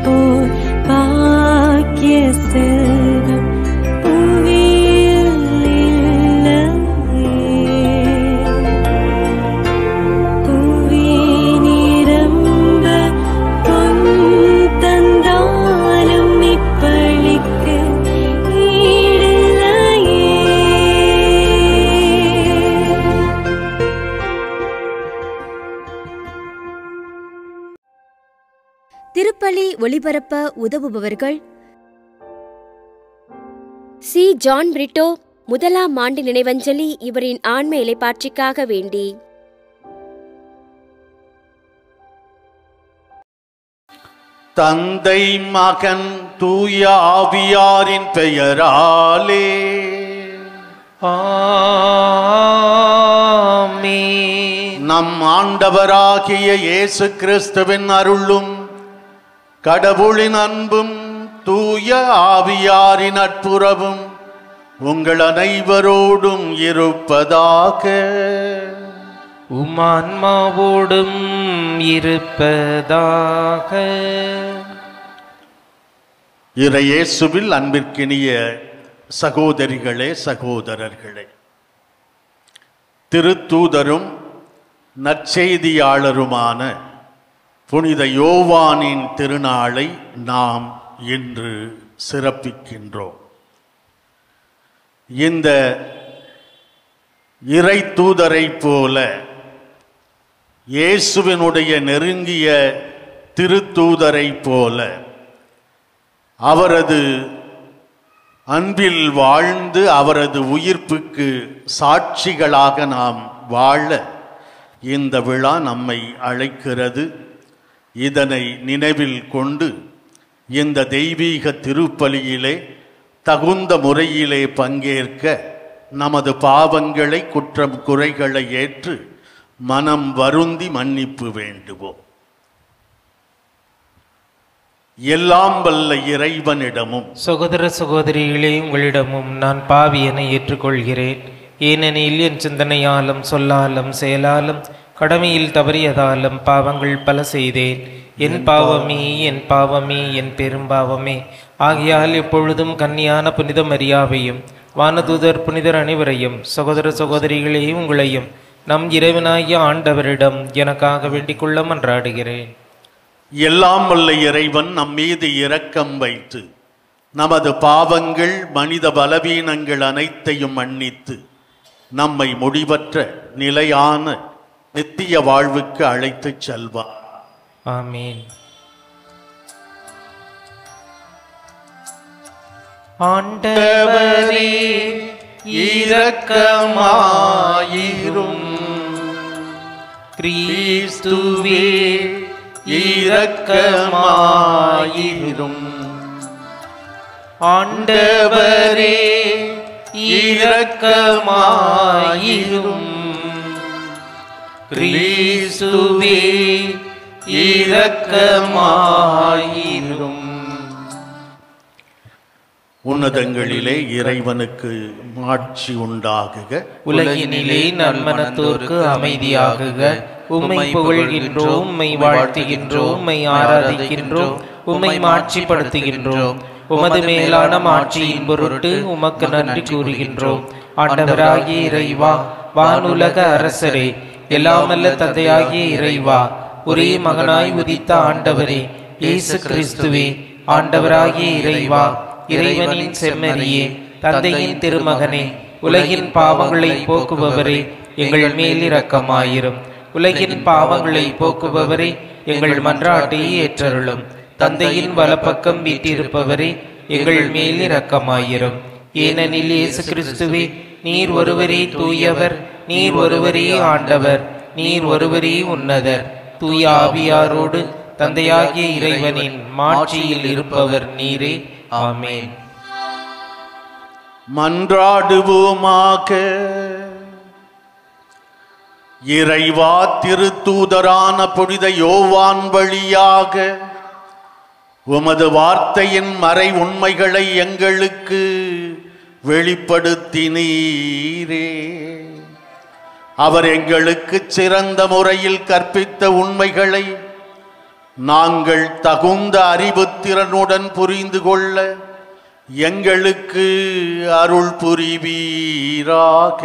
போல் பாக்கிய செல்வம் புவியில் இல்லையே. புவி நிரம்ப பொன் தந்தாலும் இப்பளிக்கு ஈடில்லையே. திருப்பலி ஒளிபரப்ப உதவுபவர்கள்: சி. ஜான் பிரிட்டோ, 1ஆம் ஆண்டு நினைவஞ்சலி, இவரின் ஆன்ம இளைப்பாற்றிக்காக வேண்டி. தந்தை மகன் தூய ஆவியாரின் பெயராலே ஆமென். நம் ஆண்டவராகிய இயேசு கிறிஸ்துவின் அருளும் கடவுளின் அன்பும் தூய ஆவியாரின் நட்புறவும் உங்கள் அனைவரோடும் இருப்பதாக. உம்மான்மாவோடும் இருப்பதாக. இறையேசுவில் அன்பிற்கினிய சகோதரிகளே, சகோதரர்களே, திருத்தூதரும் நற்செய்தியாளருமான புனித யோவானின் திருநாளை நாம் இன்று சிறப்பிக்கின்றோம். இந்த இறை தூதரைப் போல இயேசுவினுடைய நெருங்கிய திருத்தூதரைப் போல அவரது அன்பில் வாழ்ந்து அவரது உயிர்ப்புக்கு சாட்சிகளாக நாம் வாழ இந்த விழா நம்மை அழைக்கிறது. இதனை நினைவில் கொண்டு இந்த தெய்வீக திருப்பலியிலே தகுந்த முறையிலே பங்கேற்க நமது பாவங்களை, குற்றம் குறைகளை ஏற்று மனம் வருந்தி மன்னிப்பு வேண்டுவோம். எல்லாம் வல்ல இறைவனிடமும் சகோதர சகோதரிகளே, உங்களிடமும் நான் பாவியனை ஏற்றுக்கொள்கிறேன். ஏனெனில் என் சிந்தனையாலும் சொல்லாலும் செயலாலும் கடமையில் தவறியதாலும் பாவங்கள் பல செய்தேன். என் பாவமே, என் பாவமே, என் பெரும்பாவமே. ஆகையால் எப்பொழுதும் கன்னியான புனித மரியாவையும் வானதூதர் புனிதர் அனைவரையும் சகோதர சகோதரிகளே உங்களையும் நம் இறைவனாகிய ஆண்டவரிடம் எனக்காக வேண்டிக் கொள்ள மன்றாடுகிறேன். எல்லாம் வல்ல இறைவன் நம் மீது இரக்கம் வைத்து நமது பாவங்கள், மனித பலவீனங்கள் அனைத்தையும் மன்னித்து நம்மை முடிவற்ற நிலையான நித்திய வாழ்வுக்கு அழைத்துச் செல்வார். ஆமீன். ஆண்டவரே இரக்கமாயிரும். கிறிஸ்துவே இரக்கமாயிரும். ஆண்டவரே இரக்கமாயிரும். கிறிஸ்துவே இரக்கமாயிரும். உன்னதங்களிலே இறைவனுக்கு மாட்சி உண்டாகுக. உலகினிலே நன்மனத்தோர்க்கு அமைதியாகுக. உம்மை புகழ்கின்றோம், உம்மை வாழ்த்துகின்றோம், உம்மை ஆராதிக்கின்றோம், உம்மை மாட்சிப்படுத்துகின்றோம். உமது மேலான மாட்சியின் பொருட்டு உமக்கு நன்றி கூறுகின்றோம். ஆண்டவராகிய இறைவா, வானுலக அரசரே, எல்லாமல்ல தந்தையாகிய இறைவா, ஒரே மகனாய் உதித்த ஆண்டவரே இயேசு கிறிஸ்துவே, ஆண்டவராகிய இறைவா, இறைவனின் செம்மறியே, தந்தையின் திருமகனே, உலகின் பாவங்களை போக்குபவரே, எங்கள் மேல் இரக்கமாயிரும். உலகின் பாவங்களை போக்குபவரே, எங்கள் மன்றாட்டை ஏற்றருளும். தந்தையின் வலப்பக்கம் வீட்டிருப்பவரே, எங்கள் மேல் இரக்கமாயிரும். ஏனெனில் இயேசு கிறிஸ்துவே, நீர் ஒருவரே தூயவர், நீர் ஒருவரே ஆண்டவர், நீர் ஒருவரே உன்னதர். தூய ஆவியாரோடு தந்தையாகிய இறைவனின் மாட்சியில் இருப்பவர் நீரே. ஆமென். மன்றாடுவோமாக. இறைவா, திருத்தூதரான புனித யோவான் வழியாக உமது வார்த்தையின் மறை உண்மைகளை எங்களுக்கு வெளிப்படுத்தினீரே. அவர் எங்களுக்கு சிறந்த முறையில் கற்பித்த உண்மைகளை நாங்கள் தகுந்த அறிவுத்திறனுடன் புரிந்து கொள்ள எங்களுக்கு அருள் புரிவீராக.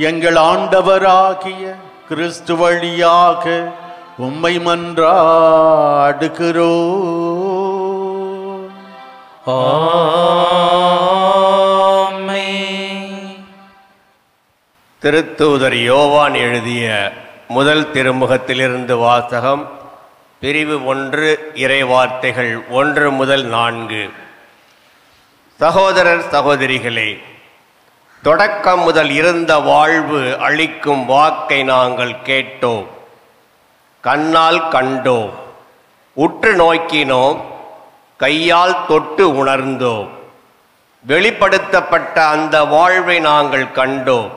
எங்கள் ஆண்டவராகிய கிறிஸ்து வழியாக உம்மை மன்றாடுகிறோம். திருத்தூதர் யோவான் எழுதிய முதல் திருமுகத்திலிருந்து வாசகம். பிரிவு 1, இறைவார்த்தைகள் 1 முதல் 4. சகோதரர் சகோதரிகளே, தொடக்கம் முதல் இருந்த வாழ்வு அளிக்கும் வாக்கை நாங்கள் கேட்டோம், கண்ணால் கண்டோம், உற்று நோக்கினோம், கையால் தொட்டு உணர்ந்தோம். வெளிப்படுத்தப்பட்ட அந்த வாழ்வை நாங்கள் கண்டோம்,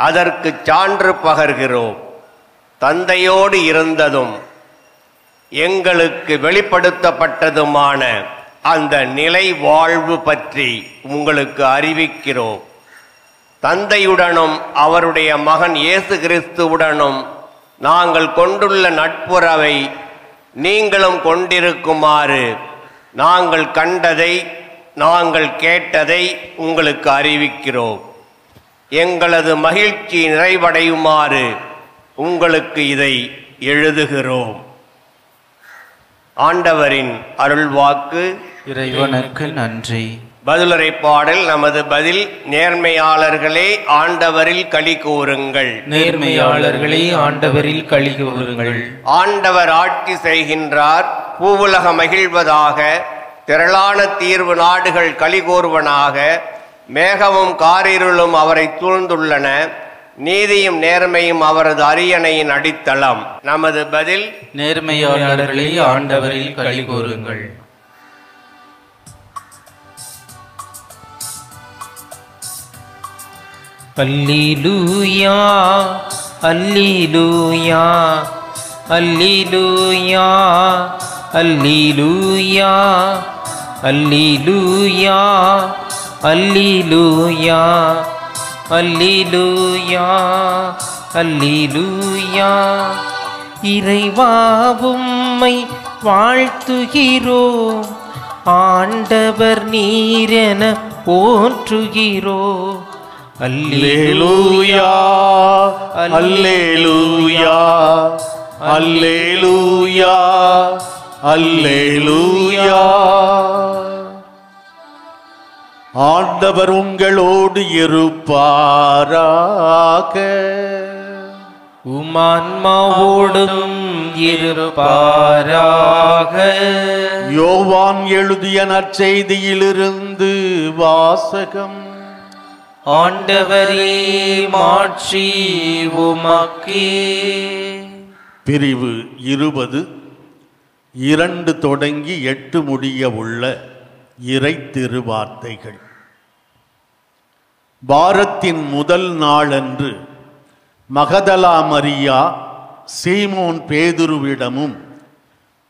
அதற்கு சான்று பகர்கிறோம். தந்தையோடு இருந்ததும் எங்களுக்கு வெளிப்படுத்தப்பட்டதுமான அந்த நிலை வாழ்வு பற்றி உங்களுக்கு அறிவிக்கிறோம். தந்தையுடனும் அவருடைய மகன் இயேசு கிறிஸ்துவுடனும் நாங்கள் கொண்டுள்ள நட்புறவை நீங்களும் கொண்டிருக்குமாறு நாங்கள் கண்டதை நாங்கள் கேட்டதை உங்களுக்கு அறிவிக்கிறோம். எங்களது மகிழ்ச்சி நிறைவடையுமாறு உங்களுக்கு இதை எழுதுகிறோம். ஆண்டவரின் அருள்வாக்கு. இறைவனுக்கு நன்றி. பதிலுரை பாடல். நமது பதில்: நேர்மையாளர்களே ஆண்டவரில் களி கூறுங்கள். நேர்மையாளர்களே ஆண்டவரில் களி கூறுங்கள். ஆண்டவர் ஆட்சி செய்கின்றார், பூவுலக மகிழ்வதாக, திரளான தீர்வு நாடுகள் களி கூறுவனாக. மேகமும் காரிருளும் அவரை சூழ்ந்துள்ளன, நீதியும் நேர்மையும் அவரது அரியணையின் அடித்தளம். நமது பதில்: நேர்மையாளர்களே ஆண்டவரில் களி கூறுங்கள். அல்லேலூயா அல்லேலூயா அல்லேலூயா அல்லேலூயா அல்லேலூயா அல்லேலூயா அல்லேலூயா அல்லேலூயா. இறைவா உம்மை வாழ்த்துகிறோம், ஆண்டவர் நீரென போற்றுகிறோம். அல்லேலூயா அல்லேலூயா அல்லேலூயா அல்லேலூயா. ஆண்டவர் உங்களோடு இருப்பாராக. உமான்மாவோடும் இருப்பாராக. யோவான் எழுதிய நற்செய்தியிலிருந்து வாசகம். ஆண்டவரே மாட்சி உமக்கே. பிரிவு 20, 2 தொடங்கி 8 முடிய உள்ள இறை திருவார்த்தைகள். வாரத்தின் முதல் நாளன்று மகதலா மரியா சீமோன் பேதுருவிடமும்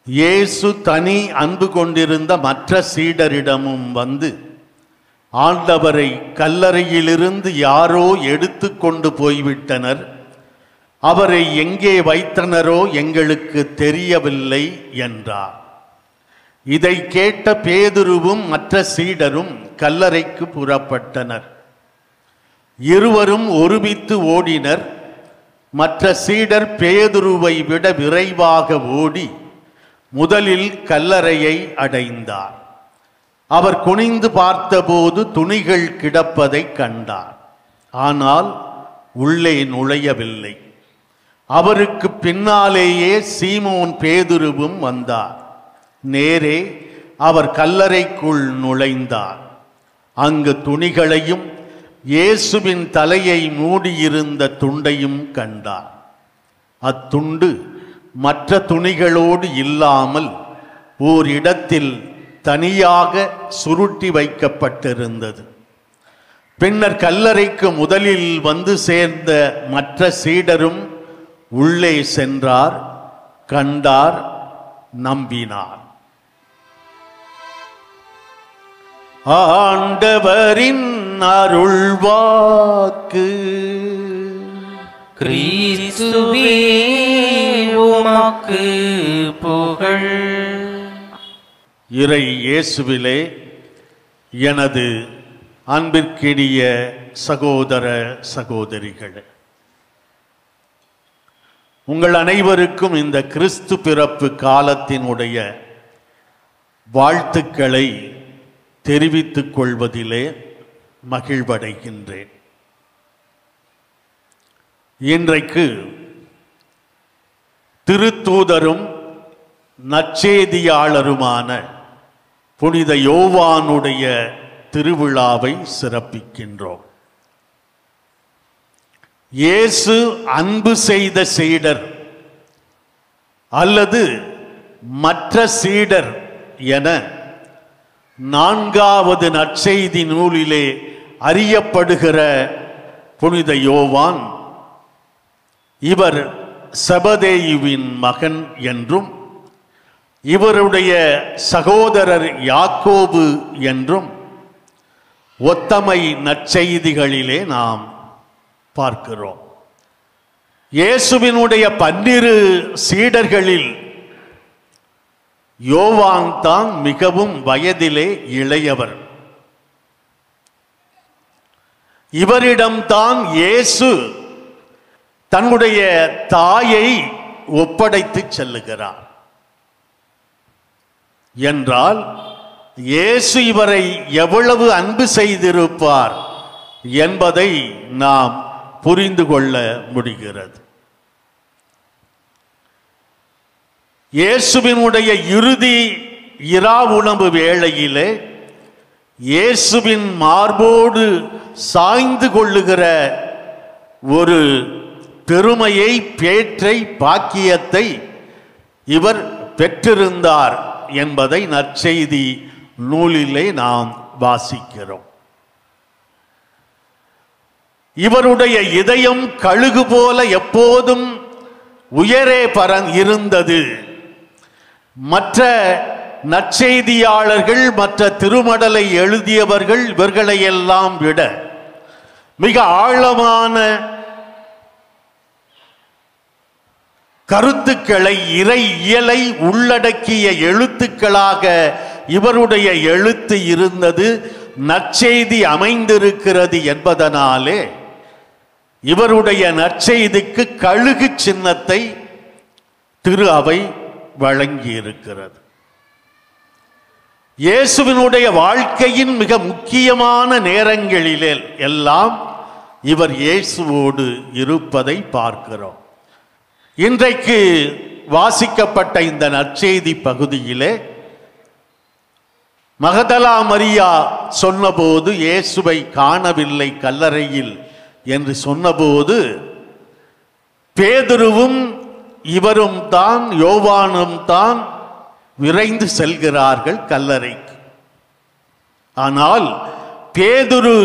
இயேசு தனி அன்பு கொண்டிருந்த மற்ற சீடரிடமும் வந்து, ஆண்டவரை கல்லறையிலிருந்து யாரோ எடுத்து கொண்டு போய்விட்டனர், அவரை எங்கே வைத்தனரோ எங்களுக்கு தெரியவில்லை என்றார். இதை கேட்ட பேதுருவும் மற்ற சீடரும் கல்லறைக்கு புறப்பட்டனர். இருவரும் ஒருமித்து ஓடினர். மற்ற சீடர் பேதுருவை விட விரைவாக ஓடி முதலில் கல்லறையை அடைந்தார். அவர் குனிந்து பார்த்தபோது துணிகள் கிடப்பதை கண்டார், ஆனால் உள்ளே நுழையவில்லை. அவருக்கு பின்னாலேயே சீமோன் பேதுருவும் வந்தார். நேரே அவர் கல்லறைக்குள் நுழைந்தார். அங்கு துணிகளையும் இயேசுவின் தலையை மூடியிருந்த துண்டையும் கண்டார். அத்துண்டு மற்ற துணிகளோடு இல்லாமல் ஓர் இடத்தில் தனியாக சுருட்டி வைக்கப்பட்டிருந்தது. பின்னர் கல்லறைக்கு முதலில் வந்து சேர்ந்த மற்ற சீடரும் உள்ளே சென்றார், கண்டார், நம்பினார். ஆண்டவரின் அருள்வாக்கு. கிறிஸ்துவே உமக்கு புகழ். இறை இயேசுவிலே எனது அன்பிற்கினிய சகோதர சகோதரிகளே, உங்கள் அனைவருக்கும் இந்த கிறிஸ்து பிறப்பு காலத்தினுடைய வாழ்த்துக்களை தெரிவித்துக் கொள்வதிலே மகிழ்வடைகின்றேன். இன்றைக்கு திருத்தூதரும் நற்செய்தியாளருமான புனித யோவானுடைய திருவிழாவை சிறப்பிக்கின்றோம். இயேசு அன்பு செய்த சீடர் அல்லது மற்ற சீடர் என 4வது நற்செய்தி நூலிலே அறியப்படுகிற புனித யோவான், இவர் செபதேயுவின் மகன் என்றும் இவருடைய சகோதரர் யாக்கோபு என்றும் ஒத்தமை நற்செய்திகளிலே நாம் பார்க்கிறோம். இயேசுவினுடைய 12 சீடர்களில் யோவான் தான் மிகவும் வயதிலே இளையவர். இவரிடம்தான் இயேசு தன்னுடைய தாயை ஒப்படைத்து செல்லுகிறார். என்றால் இயேசு இவரை எவ்வளவு அன்பு செய்திருப்பார் என்பதை நாம் புரிந்து கொள்ள முடிகிறது. இயேசுவினுடைய இறுதி இரா உணவு வேளையிலே இயேசுவின் மார்போடு சாய்ந்து கொள்ளுகிற ஒரு பெருமையை, பேற்றை, பாக்கியத்தை இவர் பெற்றிருந்தார் என்பதை நற்செய்தி நூலிலே நாம் வாசிக்கிறோம். இவருடைய இதயம் கழுகு போல எப்போதும் உயரே இருந்தது. மற்ற நற்செய்தியாளர்கள், மற்ற திருமடலை எழுதியவர்கள் இவர்களையெல்லாம் விட மிக ஆழமான கருத்துக்களை, இறை இயலை உள்ளடக்கிய எழுத்துக்களாக இவருடைய எழுத்து இருந்தது, நற்செய்தி அமைந்திருக்கிறது என்பதனாலே இவருடைய நற்செய்திக்கு கழுகு சின்னத்தை திரு அவை வழங்கியிருக்கிறது. இயேசுவினுடைய வாழ்க்கையின் மிக முக்கியமான நேரங்களிலே எல்லாம் இவர் இயேசுவோடு இருப்பதை பார்க்கிறோம். இன்றைக்கு வாசிக்கப்பட்ட இந்த நற்செய்தி பகுதியிலே மகதலா மரியா சொன்னபோது இயேசுவை காணவில்லை கல்லறையில் என்று சொன்னபோது பேதுருவும் இவரும் தான், யோவானும் தான் விரைந்து செல்கிறார்கள் கல்லறைக்கு. ஆனால் பேதுரு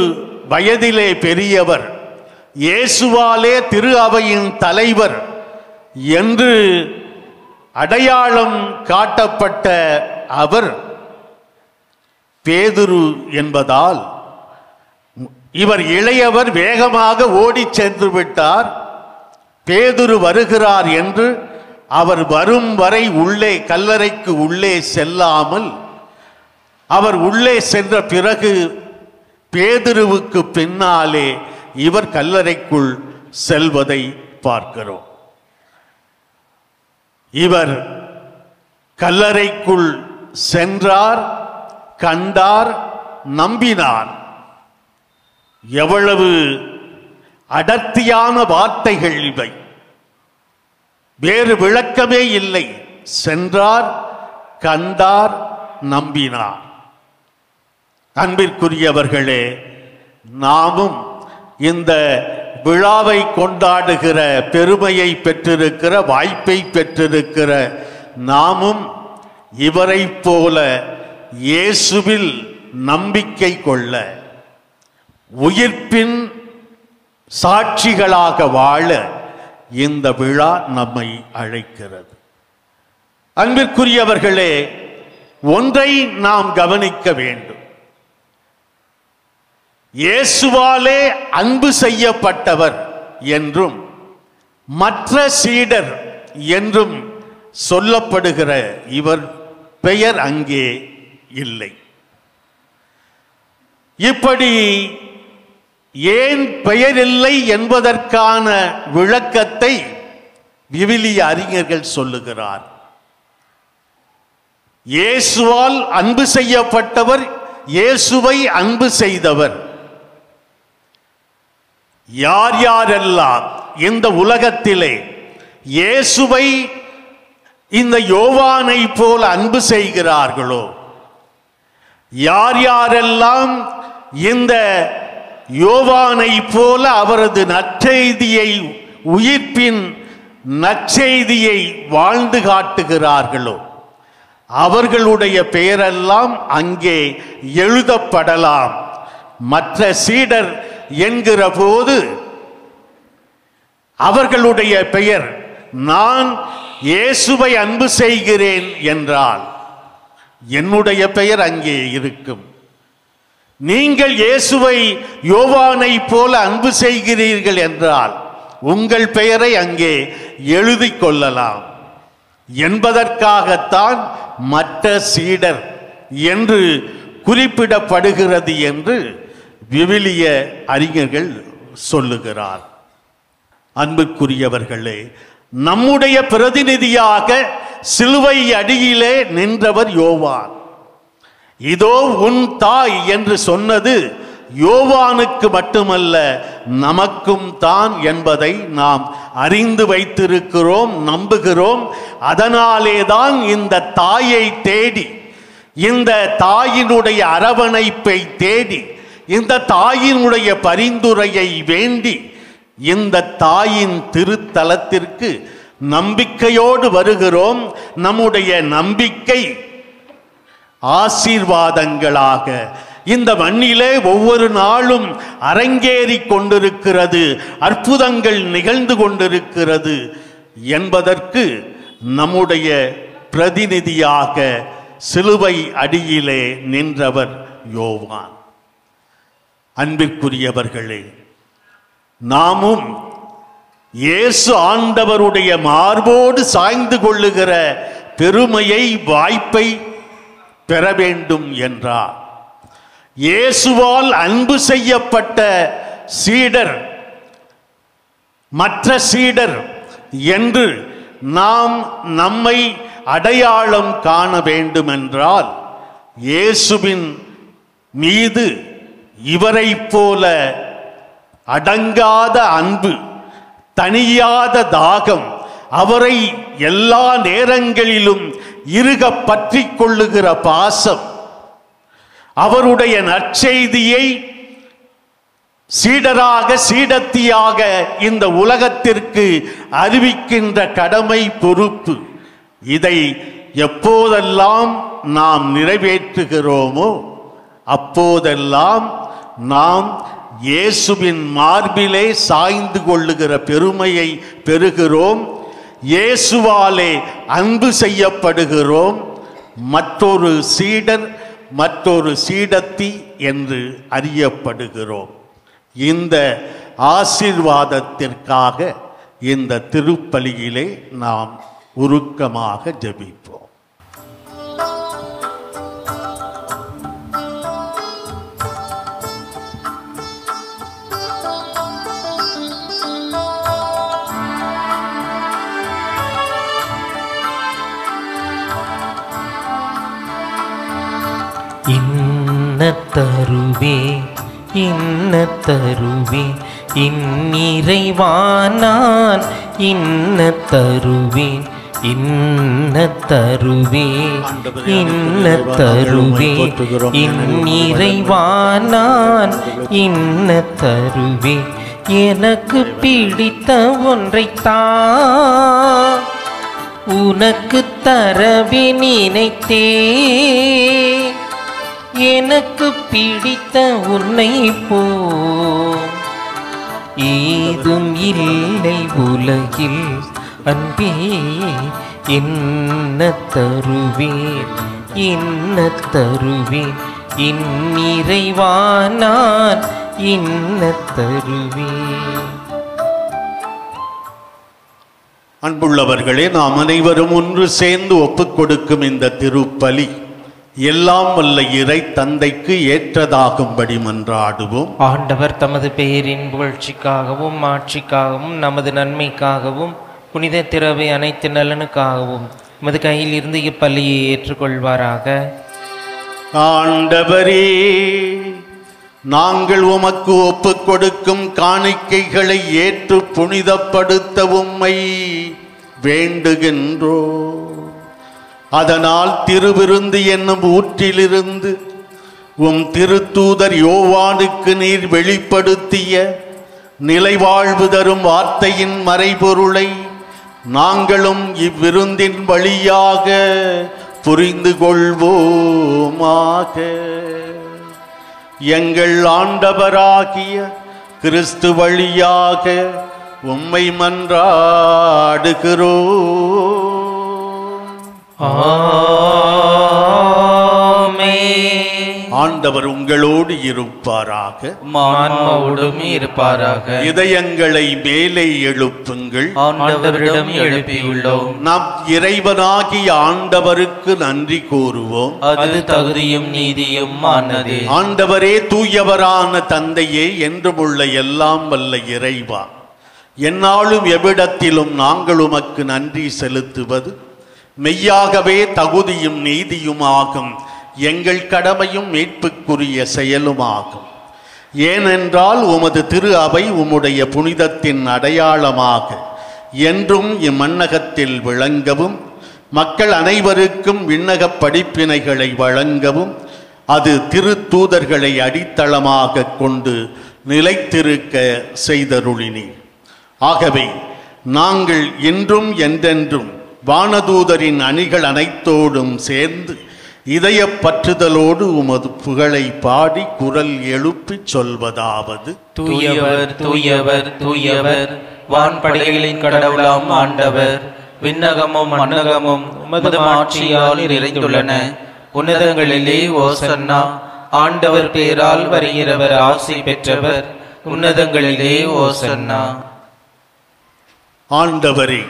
வயதிலே பெரியவர், இயேசுவாலே திரு அவையின் தலைவர் என்று அடையாளம் காட்டப்பட்ட அவர் பேதுரு என்பதால் இவர் இளையவர், வேகமாக ஓடி சென்று விட்டார். பேதுரு வருகிறார் என்று அவர் வரும் வரை உள்ளே, கல்லறைக்கு உள்ளே செல்லாமல், அவர் உள்ளே சென்ற பிறகு பேதுருவுக்கு பின்னாலே இவர் கல்லறைக்குள் செல்வதை பார்க்கிறோம். இவர் கல்லறைக்குள் சென்றார், கண்டார், நம்பினார். எவ்வளவு அடர்த்தியான வார்த்தைகள் இவை! வேறு விளக்கமே இல்லை. சென்றார், கண்டார், நம்பினார். அன்பிற்குரியவர்களே, நாமும் இந்த விழாவை கொண்டாடுகிற பெருமையை பெற்றிருக்கிற, வாய்ப்பை பெற்றிருக்கிற நாமும் இவரைப் போல இயேசுவில் நம்பிக்கை கொள்ள, உயிர்ப்பின் சாட்சிகளாக வாழ இந்த விழா நம்மை அழைக்கிறது. அன்பிற்குரியவர்களே, ஒன்றை நாம் கவனிக்க வேண்டும். இயேசுவாலே அன்பு செய்யப்பட்டவர் என்றும் மற்ற சீடர் என்றும் சொல்லப்படுகிற இவர் பெயர் அங்கே இல்லை. இப்படி ஏன் பெயர் இல்லை என்பதற்கான விளக்கத்தை விவிலிய அறிஞர்கள் சொல்லுகிறார். இயேசுவால் அன்பு செய்யப்பட்டவர், இயேசுவை அன்பு செய்தவர். யார் யாரெல்லாம் இந்த உலகத்திலே இயேசுவை இந்த யோவானை போல அன்பு செய்கிறார்களோ, யார் யாரெல்லாம் இந்த யோவானை போல அவரது நற்செய்தியை, உயிர்ப்பின் நற்செய்தியை வாழ்ந்து காட்டுகிறார்களோ, அவர்களுடைய பெயரெல்லாம் அங்கே எழுதப்படலாம். மற்ற சீடர் என்கிற போது அவர்களுடைய பெயர், நான் இயேசுவை அன்பு செய்கிறேன் என்றால் என்னுடைய பெயர் அங்கே இருக்கும். நீங்கள் இயேசுவை யோவானை போல அன்பு செய்கிறீர்கள் என்றால் உங்கள் பெயரை அங்கே எழுதி கொள்ளலாம் என்பதற்காகத்தான் மற்ற சீடர் என்று குறிப்பிடப்படுகிறது என்று விவிலிய அறிஞர்கள் சொல்லுகிறார். அன்புக்குரியவர்களே, நம்முடைய பிரதிநிதியாக சிலுவை அடியிலே நின்றவர் யோவான். இதோ உன் தாய் என்று சொன்னது யோவானுக்கு மட்டுமல்ல, நமக்கும் தான் என்பதை நாம் அறிந்து வைத்திருக்கிறோம், நம்புகிறோம். அதனாலே தான் இந்த தாயை தேடி, இந்த தாயினுடைய அரவணைப்பை தேடி, இந்த தாயினுடைய பரிந்துரையை வேண்டி இந்த தாயின் திருத்தலத்திற்கு நம்பிக்கையோடு வருகிறோம். நம்முடைய நம்பிக்கை ஆசீர்வாதங்களாக இந்த மண்ணிலே ஒவ்வொரு நாளும் அரங்கேறி கொண்டிருக்கிறது, அற்புதங்கள் நிகழ்ந்து கொண்டிருக்கிறது என்பதற்கு நம்முடைய பிரதிநிதியாக சிலுவை அடியிலே நின்றவர் யோவான். அன்பிற்குரியவர்களே, நாமும் இயேசு ஆண்டவருடைய மார்போடு சாய்ந்து கொள்ளுகிற பெருமையை, வாய்ப்பை பெற வேண்டும் என்றார். இயேசுவால் அன்பு செய்யப்பட்ட சீடர், மற்ற சீடர் என்று நாம் நம்மை அடையாளம் காண வேண்டுமென்றால் இயேசுவின் மீது இவரைப் போல அடங்காத அன்பு, தணியாத தாகம், அவரை எல்லா நேரங்களிலும் இறுக பற்றி கொள்ளுகிற பாசம், அவருடைய நற்செய்தியை சீடராக, சீடத்தியாக இந்த உலகத்திற்கு அறிவிக்கின்ற கடமை, பொறுப்பு, இதை எப்போதெல்லாம் நாம் நிறைவேற்றுகிறோமோ அப்போதெல்லாம் நாம் இயேசுவின் மார்பிலே சாய்ந்து கொள்ளுகிற பெருமையை பெறுகிறோம். இயேசுவாலே அன்பு செய்யப்படுகிறோம். மற்றொரு சீடர், மற்றொரு சீடத்தி என்று அறியப்படுகிறோம். இந்த ஆசீர்வாதத்திற்காக இந்த திருப்பலியிலே நாம் உருக்கமாக ஜெபிப்போம். இன்னத்தருவே இன்னத்தருவே இந்நிறைவானான் இன்னத்தருவேன் இன்னத்தருவே இன்னத்தருவே இந்நிறைவானான் இன்னத்தருவே எனக்கு பிடித்த ஒன்றைத்தான் உனக்கு தரவே நினைத்தே எனக்கு பிடித்த உன்னை போ ஏதும் இல்லை உலகில் அன்பே என்ன தருவேன் என்ன தருவேன் இந்நிறைவானான் என்ன தருவேன். அன்புள்ளவர்களே, நாம் அனைவரும் ஒன்று சேர்ந்து ஒப்புக் கொடுக்கும் இந்த திருப்பலி எல்லாம் வல்ல இறை தந்தைக்கு ஏற்றதாகும்படி மன்றாடுவோம். ஆண்டவர் தமது பெயரின் புகழ்ச்சிக்காகவும் ஆட்சிக்காகவும் நமது நன்மைக்காகவும் புனித திரவை அனைத்து நலனுக்காகவும் உமது கையில் இருந்து இப்பள்ளியை ஏற்றுக்கொள்வாராக. ஆண்டவரே, நாங்கள் உமக்கு ஒப்புக் கொடுக்கும் காணிக்கைகளை ஏற்று புனிதப்படுத்த உம்மை வேண்டுகின்றோம். அதனால் திருவிருந்து என்னும் ஊற்றிலிருந்து உம் திருத்தூதர் யோவானுக்கு நீர் வெளிப்படுத்திய நிலைவாழ்வு தரும் வார்த்தையின் மறைபொருளை நாங்களும் இவ்விருந்தின் வழியாக புரிந்து கொள்வோமாக. எங்கள் ஆண்டவராகிய கிறிஸ்து வழியாக உம்மை மன்றாடுகிறோம். ஆண்டவர் உங்களோடு இருப்பாராக, ஆன்மாவோடும் இருப்பாராக. இதயங்களை மேலே எழுப்புங்கள். ஆண்டவரிடம் எழுப்பியுள்ளோம். நம் இறைவனாகிய ஆண்டவருக்கு நன்றி கூறுவோம். அது தகுதியும் நீதியும் ஆனது. ஆண்டவரே, தூயவரான தந்தையே, என்றுமுள்ள எல்லாம் வல்ல இறைவா, எந்நாளும் எவ்விடத்திலும் நாங்கள் உமக்கு நன்றி செலுத்துவது மெய்யாகவே தகுதியும் நீதியும் ஆகும். எங்கள் கடமையும் மீட்புக்குரிய செயலுமாகும். ஏனென்றால் உமது திரு அவை உம்முடைய புனிதத்தின் அடையாளமாக என்றும் இம்மண்ணகத்தில் விளங்கவும், மக்கள் அனைவருக்கும் விண்ணகப் படிப்பினைகளை வழங்கவும், அது திருத்தூதர்களை அடித்தளமாக கொண்டு நிலைத்திருக்க செய்தருளினீர். ஆகவே நாங்கள் இன்றும் என்றென்றும் வானதூதரின் அணிகள் அனைத்தோடும் சேர்ந்து இதய பற்றுதலோடு உமது புகழை பாடி குரல் எழுப்பி சொல்வதாவது: தூயவர் தூயவர் தூயவர், வான்படைகளின் கடவுளாம் ஆண்டவர். விண்ணகமும் மண்ணகமும் உமது ஆட்சியால் நிறைந்துள்ளன. உன்னதங்களிலே ஓசன்னா. ஆண்டவர் பேரால் வருகிறவர் ஆசி பெற்றவர். உன்னதங்களிலே ஓசன்னா. ஆண்டவரே,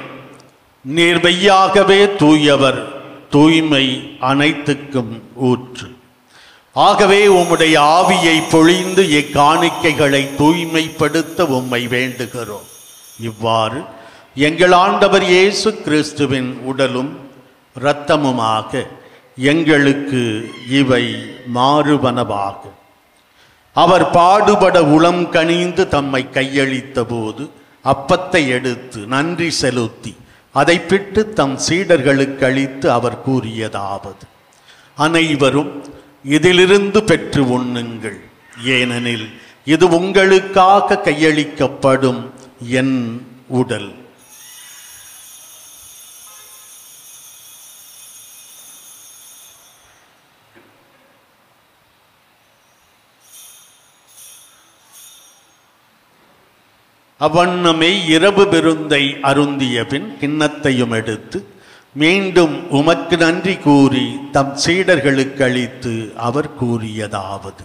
நீர் மெய்யாகவே தூயவர், தூய்மை அனைத்துக்கும் ஊற்று. ஆகவே உம்முடைய ஆவியை பொழிந்து இக்காணிக்கைகளை தூய்மைப்படுத்த உம்மை வேண்டுகிறோம். இவ்வாறு எங்கள் ஆண்டவர் இயேசு கிறிஸ்துவின் உடலும் இரத்தமுமாக எங்களுக்கு இவை மாறுவனவாக. அவர் பாடுபட உளம் கனிந்து தம்மை கையளித்த போது அப்பத்தை எடுத்து நன்றி செலுத்தி அதை பிட்டு தம் சீடர்களுக்கு அளித்து அவர் கூறியதாவது: அனைவரும் இதிலிருந்து பெற்று உண்ணுங்கள், ஏனெனில் இது உங்களுக்காக கையளிக்கப்படும் என் உடல். அவ்வண்ணமே இரவு விருந்தை அருந்திய பின் கிண்ணத்தையும் எடுத்து மீண்டும் உமக்கு நன்றி கூறி தம் சீடர்களுக்கு அளித்து அவர் கூறியதாவது: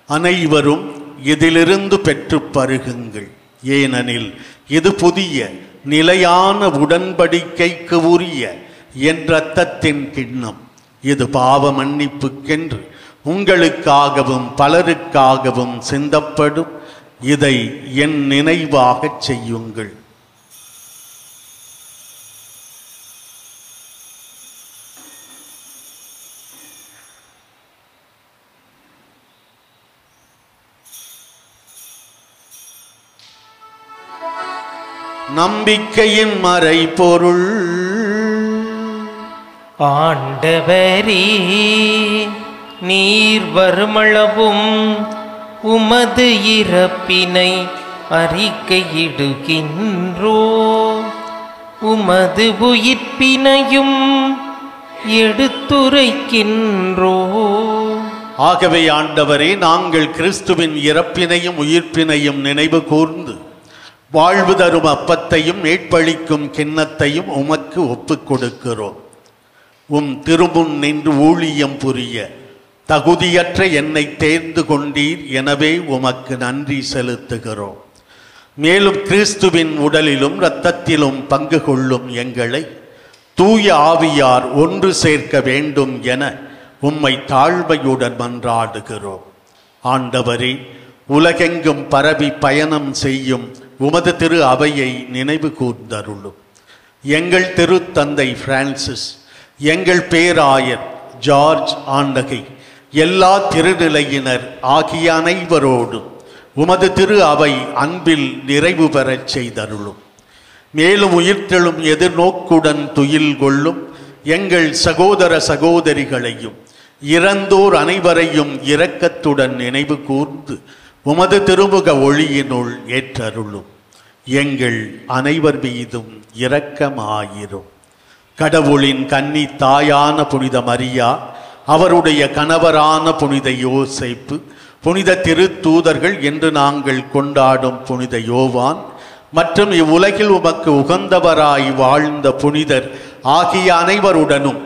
அனைவரும் இதிலிருந்து பெற்று பருகுங்கள், ஏனெனில் இது புதிய நிலையான உடன்படிக்கைக்கு உரிய என் இரத்தத்தின் கிண்ணம். இது பாவ மன்னிப்புக்கென்று உங்களுக்காகவும் பலருக்காகவும் சிந்தப்படும். இதை என் நினைவாகச் செய்யுங்கள். நம்பிக்கையின் மறைபொருள். ஆண்டவரே, நீர் வருமளவும் உமது இறப்பினை அறிக்கையிடுகின்றோ, உமது உயிர்ப்பினையும் எடுத்துரைக்கின்றோ. ஆகவே ஆண்டவரே, நாங்கள் கிறிஸ்துவின் இறப்பினையும் உயிர்ப்பினையும் நினைவு கூர்ந்து வாழ்வு தரும் அப்பத்தையும் மீட்பளிக்கும் கிண்ணத்தையும் உமக்கு ஒப்புக் கொடுக்கிறோம். உம் திருமுன் நின்று ஊழியம் புரிய தகுதியற்ற என்னை தேர்ந்து கொண்டீர், எனவே உமக்கு நன்றி செலுத்துகிறோம். மேலும் கிறிஸ்துவின் உடலிலும் இரத்தத்திலும் பங்கு கொள்ளும் எங்களை தூய ஆவியார் ஒன்று சேர்க்க வேண்டும் என உம்மை தாழ்மையுடன் மன்றாடுகிறோம். ஆண்டவரே, உலகெங்கும் பரவி பயணம் செய்யும் உமது திரு அவையை நினைவு கூர்ந்தருளும். எங்கள் திருத்தந்தை பிரான்சிஸ், எங்கள் பேராயர் ஜார்ஜ் ஆண்டகை, எல்லா திருநிலையினர் ஆகிய அனைவரோடும் உமது திரு அவை அன்பில் நிறைவு பெறச் செய்தருளும். மேலும் உயிர்த்தெழும் எதிர்நோக்குடன் துயில் கொள்ளும் எங்கள் சகோதர சகோதரிகளையும் இறந்தோர் அனைவரையும் இரக்கத்துடன் நினைவு கூர்ந்து உமது திருமுக ஒளியினுள் ஏற்றருளும். எங்கள் அனைவர் மீதும் இரக்கமாயிரும். கடவுளின் கன்னி தாயான புனித மரியா, அவருடைய கணவரான புனித யோசேப்பு, புனித திருத்தூதர்கள் என்று நாங்கள் கொண்டாடும் புனித யோவான் மற்றும் இவ்வுலகில் உமக்கு உகந்தவராய் வாழ்ந்த புனிதர் ஆகிய அனைவருடனும்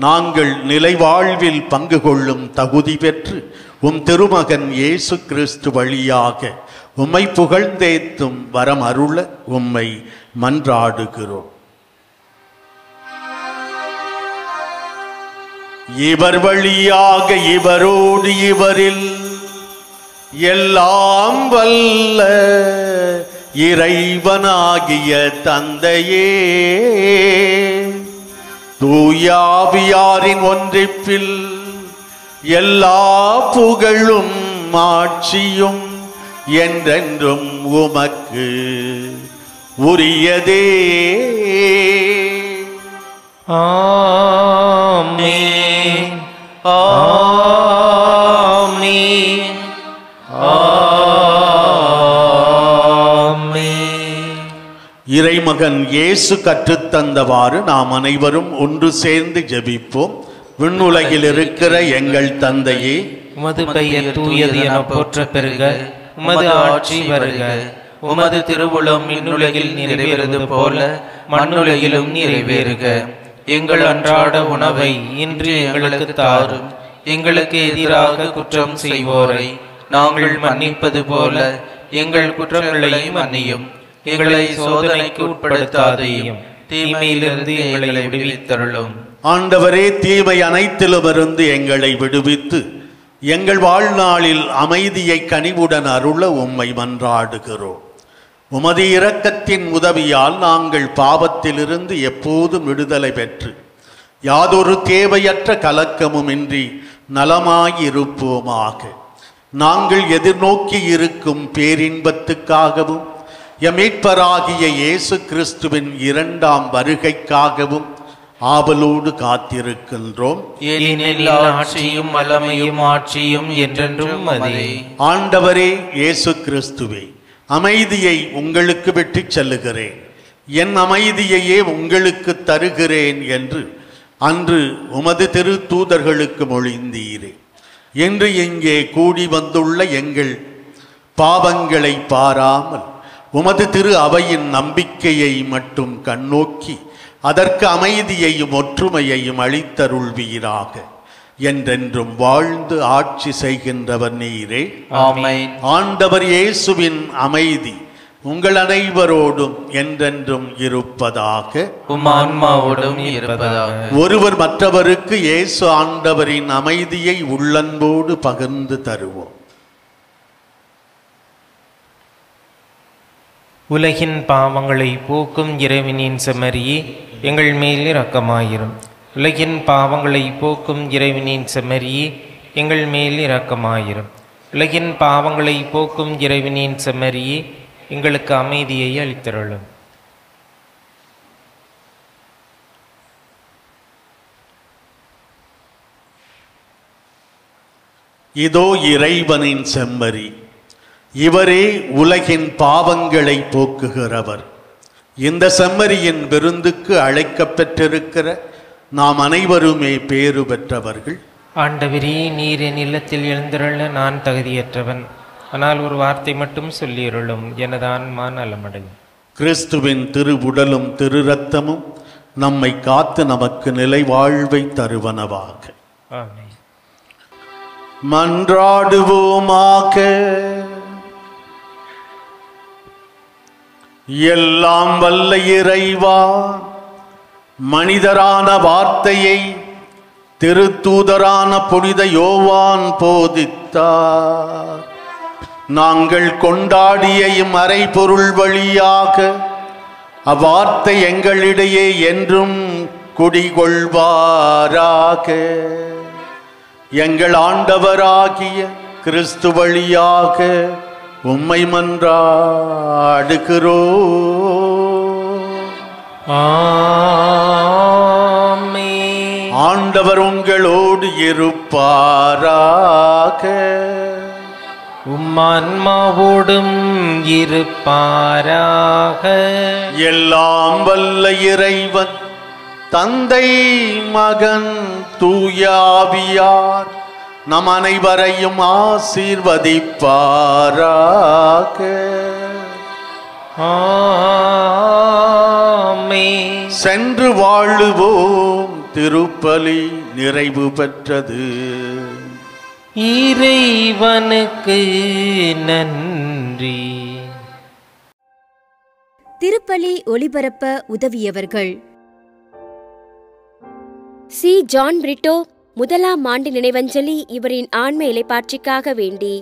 நாங்கள் நிலைவாழ்வில் பங்கு கொள்ளும் தகுதி பெற்று உம் திருமகன் இயேசு கிறிஸ்து வழியாக உம்மை புகழ்ந்தேத்தும் வரம் அருள உம்மை மன்றாடுகிறோம். இவர் வழியாக இவரோடு இவரில் எல்லாம் வல்ல இறைவனாகிய தந்தையே, தூயாவியாரின் ஒன்றிப்பில் எல்லா புகழும் ஆட்சியும் என்றென்றும் உமக்கு உரியதே. ஆமென். ஆமென். இறைமகன் இயேசு கற்றுத்தந்தவாறு நாம் அனைவரும் ஒன்று சேர்ந்து ஜெபிப்போம். விண்ணுலகில் இருக்கிற எங்கள் தந்தையே, உமது பெயர் தூயது என போற்ற பெருக, உமது ஆட்சி வருக, உமது திருவுளம் விண்ணுலகில் நிறைவேறுவது போல மண்ணுலகிலும் நிறைவேறுக. எங்கள் அன்றாட உணவை இன்று எங்களுக்கு தாரும். எங்களுக்கு எதிராக குற்றம் செய்வோரை நாங்கள் மன்னிப்பது போல எங்கள் குற்றங்களை மன்னியும். எங்களை சோதனைக்கு உட்படுத்தாதையும், தீமையிலிருந்து எங்களை விடுவித்தருளும். ஆண்டவரே, தீமை அனைத்திலுமிருந்து எங்களை விடுவித்து எங்கள் வாழ்நாளில் அமைதியை கனிவுடன் அருள உம்மை மன்றாடுகிறோம். உமது இரக்கத்தின் உதவியால் நாங்கள் பாவத்திலிருந்து எப்போதும் விடுதலை பெற்று யாதொரு தேவையற்ற கலக்கமுமின்றி நலமாயிருப்போமாக. நாங்கள் எதிர்நோக்கி இருக்கும் பேரின்பத்துக்காகவும் மீட்பராகிய இயேசு கிறிஸ்துவின் இரண்டாம் வருகைக்காகவும் ஆவலோடு காத்திருக்கின்றோம். ஆட்சியும் வல்லமையும் ஆட்சியும் என்றென்றும் அதே. ஆண்டவரே இயேசு கிறிஸ்துவே, அமைதியை உங்களுக்கு விட்டுச் செல்லுகிறேன், என் அமைதியையே உங்களுக்கு தருகிறேன் என்று அன்று உமது திரு தூதர்களுக்கு மொழிந்தீரே. இன்று இங்கே கூடி வந்துள்ள எங்கள் பாவங்களை பாராமல் உமது திரு அவையின் நம்பிக்கையை மட்டும் கண்ணோக்கி அதற்கு அமைதியையும் ஒற்றுமையையும் அளித்தருள்வீராக. என்றென்றும் வாழ்ந்து ஆட்சி செய்கின்றவர் நீரே. ஆமென். ஆண்டவர் இயேசுவின் அமைதி உங்கள் அனைவரோடும் என்றென்றும் இருப்பதாக. உம் ஆன்மாவோடும் இருப்பதாக. ஒருவர் மற்றவருக்கு இயேசு ஆண்டவரின் அமைதியை உள்ளன்போடு பகிர்ந்து தருவோம். உலகின் பாவங்களை போக்கும் இறைவனின் செம்மறியே, எங்கள் மேல் இரக்கமாயிரும். உலகின் பாவங்களை போக்கும் இறைவனின் செம்மறியே, எங்கள் மேல் இரக்கமாயிரும். உலகின் பாவங்களை போக்கும் இறைவனின் செம்மறியே, எங்களுக்கு அமைதியை அளித்தருளும். இதோ இறைவனின் செம்மறி, இவரே உலகின் பாவங்களை போக்குகிறவர். இந்த செம்மறியின் விருந்துக்கு அழைக்கப்பெற்றிருக்கிற நாம் அனைவருமே பேறு பெற்றவர்கள். ஆண்டவரே, நீர் என் இல்லத்தில் எழுந்திருள்ள நான் தகுதியற்றவன். ஆனால் ஒரு வார்த்தை மட்டும் சொல்லியருளும், எனது ஆன்மா நலமடையும். கிறிஸ்துவின் திருவுடலும் திரு இரத்தமும் நம்மை காத்து நமக்கு நிலை வாழ்வை தருவனவாக. ஆமென். மன்றாடுவோமாக. எல்லாம் வல்ல இறைவா, மனிதரான வார்த்தையை திருத்தூதரான புனித யோவான் போதித்தார். நாங்கள் கொண்டாடிய இம்மறைபொருள் வழியாக அவ்வார்த்தை எங்களிடையே என்றும் குடிகொள்வாராக. எங்கள் ஆண்டவராகிய கிறிஸ்து வழியாக உம்மை மன்றாடுகிறோம். ஆமென். ஆண்டவர் உங்களோடு இருப்பாராக. உம்மான்மாவோடும் இருப்பாராக. எல்லாம் வல்ல இறைவன் தந்தை, மகன், தூய ஆவியார் நம் அனைவரையும் ஆசீர்வதிப்பாராக. ஆமென். சென்று வாழுவோம். திருப்பலி நிறைவு பெற்றது. இறைவனுக்கு நன்றி. திருப்பலி ஒளிபரப்ப உதவியவர்கள்: சி. ஜான் பிரிட்டோ முதலாம் ஆண்டு நினைவஞ்சலி இவரின் ஆன்ம இலைப்பாற்றிக்காக வேண்டி